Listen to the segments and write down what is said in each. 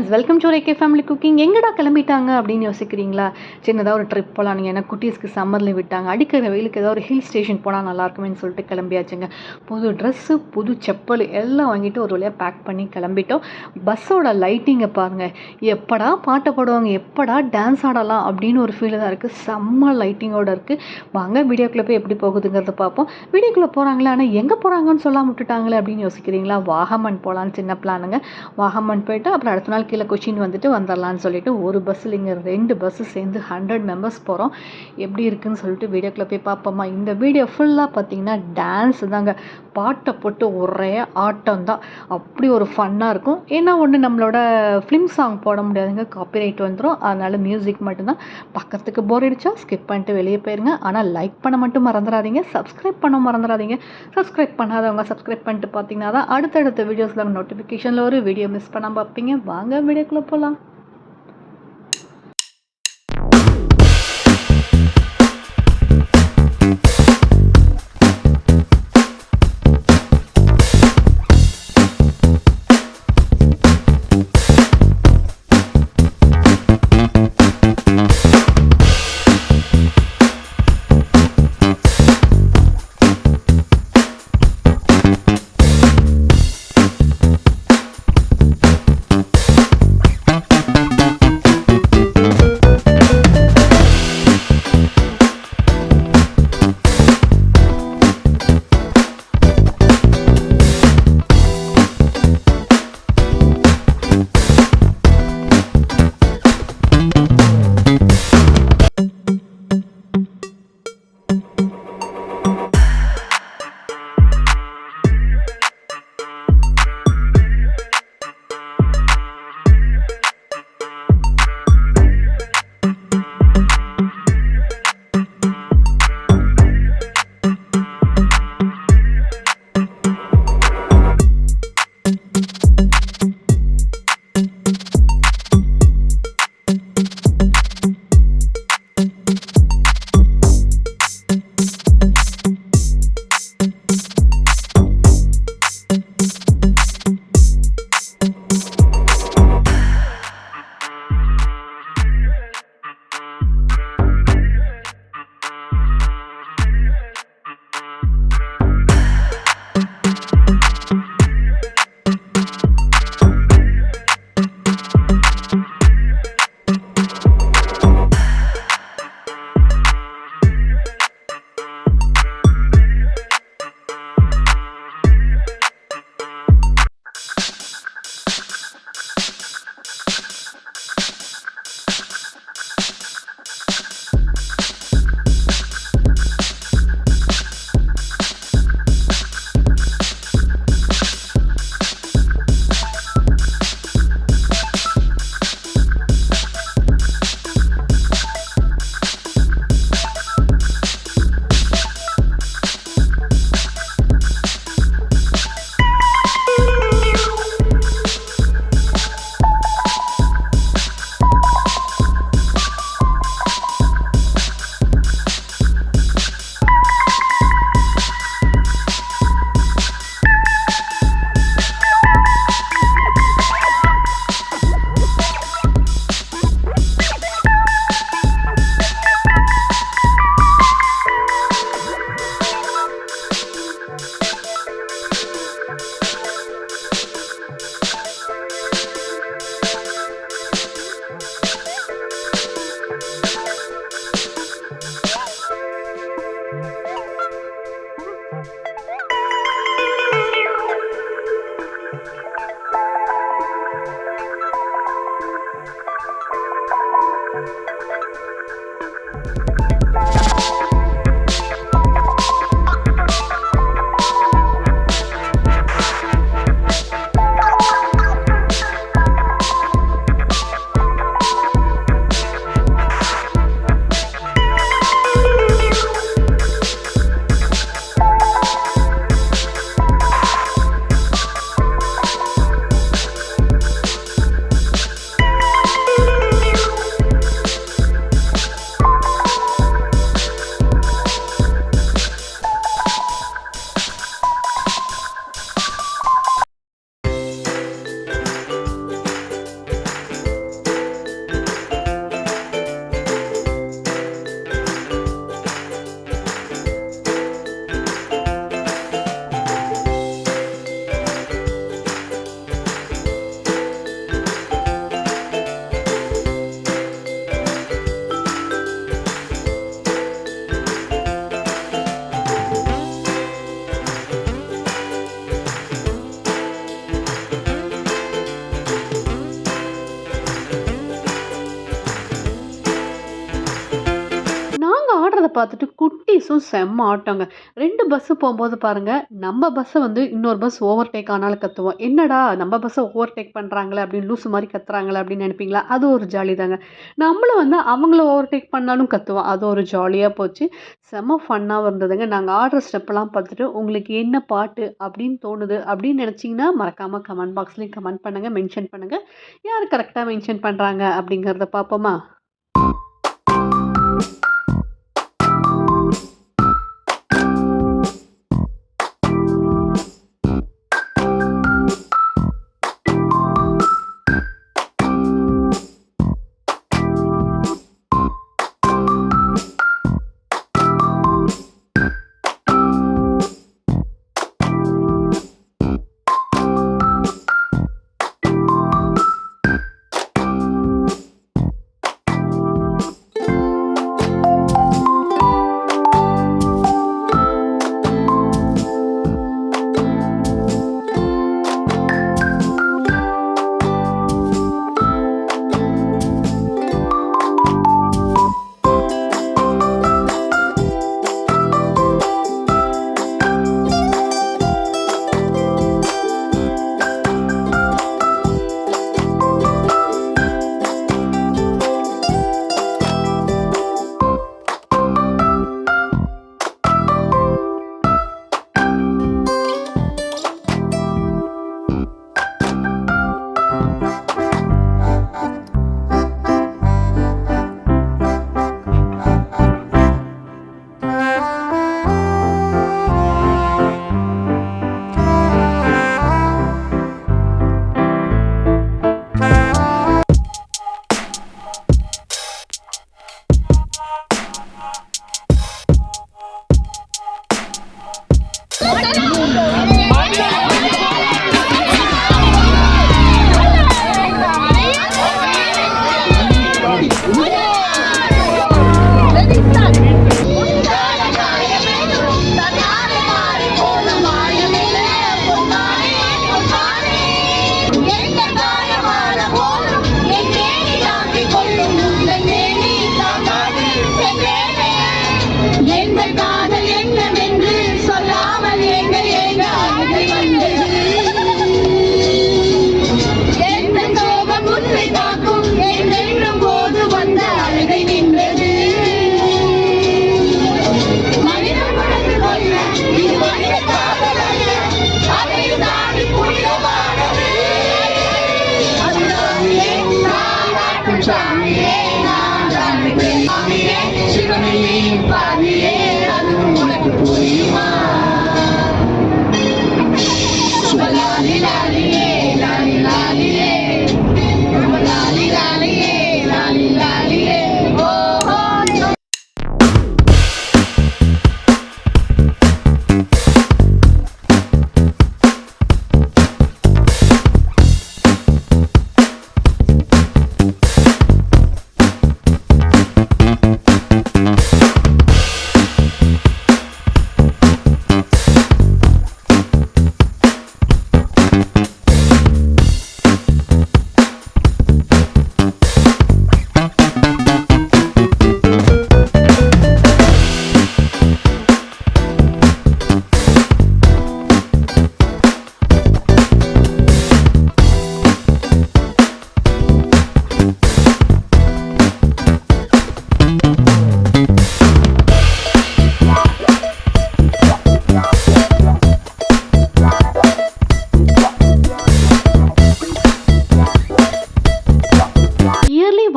Friends, welcome to ரேகே family cooking. எங்கடா கிளம்பிட்டாங்க அப்படின்னு யோசிக்கிறீங்களா? சின்னதாக ஒரு ட்ரிப் போகலாம். நீங்கள் எனக்கு குட்டீஸ்க்கு சம்மரில் விட்டாங்க, அடிக்கிற வெயிலுக்கு ஏதாவது ஒரு ஹில் ஸ்டேஷன் போனால் நல்லாயிருக்குமேனு சொல்லிட்டு கிளம்பியாச்சுங்க. புது ட்ரெஸ்ஸு, புது செப்பல் எல்லாம் வாங்கிட்டு ஒரு வழியாக பேக் பண்ணி கிளம்பிட்டோம். பஸ்ஸோட லைட்டிங்கை பாருங்கள், எப்படா பாட்டை பாடுவாங்க, எப்படா டான்ஸ் ஆடலாம் அப்படின்னு ஒரு ஃபீல் தான் இருக்குது. செம்ம லைட்டிங்கோடு இருக்குது. வாங்க வீடியோக்குள்ளே போய் எப்படி போகுதுங்கிறத பார்ப்போம். வீடியோக்குள்ளே போகிறாங்களே, ஆனால் எங்கே போகிறாங்கன்னு சொல்லாமல் விட்டுட்டாங்களே அப்படின்னு யோசிக்கிறீங்களா? வாகமன் போகலான்னு சின்ன பிளானுங்க. வாகமன் போய்ட்டு அப்புறம் அடுத்த நாள் கீழே கொச்சின் வந்துட்டு வந்துடலான்னு சொல்லிட்டு ஒரு பஸ்ஸில் இங்கே 2 பஸ்ஸு சேர்ந்து 100 மெம்பர்ஸ் போகிறோம். எப்படி இருக்குதுன்னு சொல்லிட்டு வீடியோக்குள்ளே போய் பார்ப்போமா. இந்த வீடியோ ஃபுல்லாக பார்த்தீங்கன்னா டான்ஸ் தாங்க. பாட்டை போட்டு ஒரே ஆட்டம் தான். அப்படி ஒரு ஃபன்னாக இருக்கும். ஏன்னா ஒன்று, நம்மளோட ஃபிலிம் சாங் போட முடியாதுங்க, காப்பிரைட் வந்துடும். அதனால் மியூசிக் மட்டும்தான். பக்கத்துக்கு போர் அடிச்சா ஸ்கிப் பண்ணிட்டு வெளியே போயிருங்க. ஆனால் லைக் பண்ண மட்டும் மறந்துடாதீங்க, சப்ஸ்கிரைப் பண்ண மறந்துடாதீங்க. சப்ஸ்கிரைப் பண்ணாதவங்க சப்ஸ்கிரைப் பண்ணிட்டு பார்த்தீங்கன்னா தான் அடுத்தடுத்த வீடியோஸில் நோட்டிஃபிகேஷனில் ஒரு வீடியோ மிஸ் பண்ணாமல் பார்ப்பீங்க. வாங்க வீடியோக்குள்ளே போகலாம். பார்த்துட்டு குட்டீஸும் செம்ம ஆட்டங்க. 2 பஸ்ஸு போம்போது பாருங்க, நம்ம பஸ்ஸ வந்து இன்னொரு பஸ் ஓவர்டேக் ஆனாலும் கத்துவோம். என்னடா நம்ம பஸ்ஸ ஓவர்டேக் பண்றாங்களே அப்படின்னு லூசு மாரி கத்துறாங்களே அப்படின்னு நெனைப்பீங்களா? அது ஒரு ஜாலி தாங்க. நம்மளும் வந்து அவங்கள ஓவர்டேக் பண்ணாலும் கத்துவோம். அது ஒரு ஜாலியா போச்சு. செம்ம ஃபன்னாவும் இருந்ததுங்க. நாங்க ஆடுற ஸ்டெப்லாம் பார்த்துட்டு, உங்களுக்கு என்ன பாட்டு அப்படின்னு தோணுது அப்படின்னு நெனச்சீங்கன்னா, மறக்காம கமெண்ட் பாக்ஸ்லயும் கமெண்ட் பண்ணுங்க, மென்ஷன் பண்ணுங்க. யார் கரெக்ட்டா மென்ஷன் பண்றாங்க அப்படிங்கிறத பார்ப்போமா?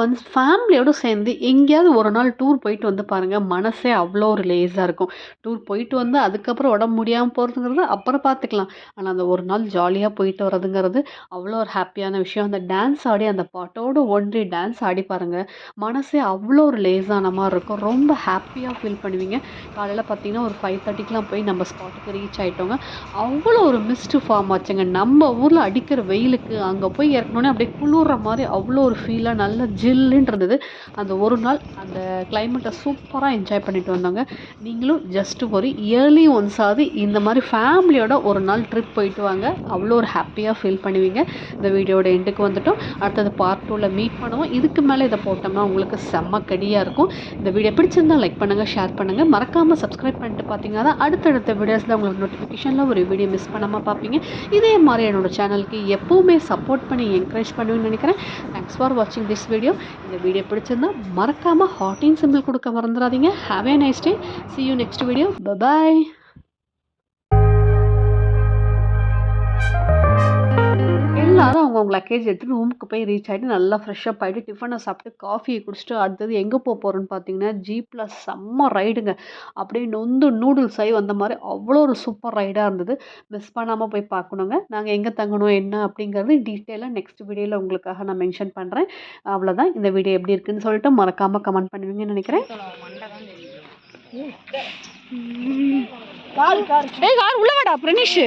ஒன்ஸ் ஃபேமிலியோட சேர்ந்து எங்கேயாவது ஒரு நாள் டூர் போயிட்டு வந்து பாருங்கள், மனசே அவ்வளோ ஒரு லேஸாக இருக்கும். டூர் போயிட்டு வந்து அதுக்கப்புறம் உடம்பு முடியாமல் போகிறதுங்கிறது அப்புறம் பார்த்துக்கலாம். ஆனால் அந்த ஒரு நாள் ஜாலியாக போயிட்டு வர்றதுங்கிறது அவ்வளோ ஒரு ஹாப்பியான விஷயம். அந்த டான்ஸ் ஆடி அந்த பாட்டோடு ஒன்றி டான்ஸ் ஆடி பாருங்கள், மனசே அவ்வளோ ஒரு லேஸான மாதிரி இருக்கும். ரொம்ப ஹாப்பியாக ஃபீல் பண்ணுவீங்க. காலையில் பார்த்தீங்கன்னா ஒரு 5:30க்கெலாம் போய் நம்ம ஸ்பாட்டுக்கு ரீச் ஆகிட்டோங்க. அவ்வளோ ஒரு மிஸ்டு ஃபார்ம் ஆச்சுங்க. நம்ம ஊரில் அடிக்கிற வெயிலுக்கு அங்கே போய் இறக்கணுன்னே அப்படியே குளிர்ற மாதிரி அவ்வளோ ஒரு ஃபீலாக நல்ல ஜில் ஜில்லுன்னு இருந்தது. அந்த ஒரு நாள் அந்த கிளைமேட்டை சூப்பராக என்ஜாய் பண்ணிட்டு வந்தாங்க. நீங்களும் ஜஸ்ட் ஒரு இயர்லி ஒன்ஸாவது இந்த மாதிரி ஃபேமிலியோட ஒரு நாள் ட்ரிப் போயிட்டு வாங்க. அவ்வளோ ஒரு ஹாப்பியாக ஃபீல் பண்ணுவீங்க. இந்த வீடியோட எண்டுக்கு வந்துட்டோம். அடுத்தது பார்ட் 2ல மீட் பண்ணுவோம். இதுக்கு மேலே இதை போட்டோம்னா உங்களுக்கு செம்ம கடியாக இருக்கும். இந்த வீடியோ பிடிச்சிருந்தால் லைக் பண்ணுங்கள், ஷேர் பண்ணுங்கள். மறக்காமல் சப்ஸ்கிரைப் பண்ணிட்டு பார்த்தீங்கன்னா அடுத்தடுத்த வீடியோஸில் உங்களுக்கு நோட்டிஃபிகேஷனில் ஒரு வீடியோ மிஸ் பண்ணாமல் பார்ப்பீங்க. இதே மாதிரி என்னோட சேனலுக்கு எப்போவுமே சப்போர்ட் பண்ணி என்கரேஜ் பண்ணுவேன்னு நினைக்கிறேன். தேங்க்ஸ் ஃபார் வாட்சிங் திஸ் வீடியோ. இந்த வீடியோ பிடிச்சிருந்தா மறக்காமல் ஹார்ட்டின் சிம்பிள் கொடுக்க மறந்துடாதீங்க. Have a nice day. See you next video. Bye-bye. எல்லாரும் அவங்கவுங்க லக்கேஜ் எடுத்துகிட்டு ரூமுக்கு போய் ரீச் ஆகிட்டு நல்லா ஃப்ரெஷ்ஷப் ஆகிட்டு டிஃபனை சாப்பிட்டு காஃபியை குடிச்சிட்டு அடுத்தது எங்கே போகிறோன்னு பார்த்தீங்கன்னா ஜீப்பில் செம்ம ரைடுங்க. அப்படியே நொந்து நூடுல்ஸ் ஆகி வந்த மாதிரி அவ்வளோ ஒரு சூப்பர் ரைடாக இருந்தது. மிஸ் பண்ணாமல் போய் பார்க்கணுங்க. நாங்கள் எங்கே தங்கணும் என்ன அப்படிங்கிறது டீட்டெயிலாக நெக்ஸ்ட் வீடியோவில் உங்களுக்காக நான் மென்ஷன் பண்ணுறேன். அவ்வளோதான். இந்த வீடியோ எப்படி இருக்குன்னு சொல்லிட்டு மறக்காமல் கமெண்ட் பண்ணுவீங்கன்னு நினைக்கிறேன். கார் உள்ள வாடா பிரணீஷ்.